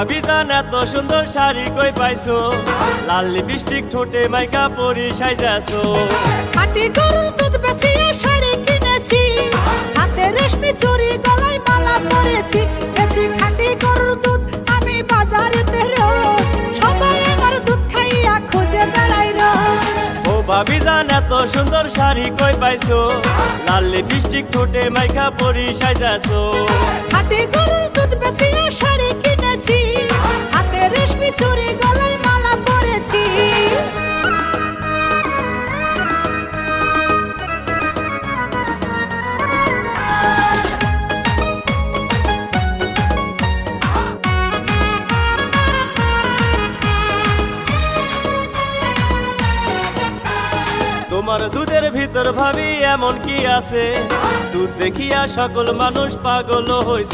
ভাবি জান এত সুন্দর শাড়ি কই পাইছো, লাল লিপস্টিক ঠোঁটে মাইকা পরি সাইজাছো। খাঁটি গরুর দুধ বেচিয়ে শাড়ি কিনেছি, হাতে রেশমি চুড়ি গলায় মালা পরেছি। বেশি খাঁটি গরুর দুধ আমি বাজারেতে রোজ, সবাই আমার দুধ খাইয়া খুঁজে বেড়াই রোজ। ও ভাবি জান এত সুন্দর শাড়ি কই পাইছো, লাল লিপস্টিক ঠোঁটে মাইকা পরি সাইজাছো। খাঁটি গরুর দুধ বেচিয়ে শাড়ি কিনেছি, হাতে রেশমি চুড়ি গলায় মালা পরেছি। তোমার দুধের ভিতর ভাবি এমন কি আছে, দুধ দেখিয়া সকল মানুষ পাগল হইছে।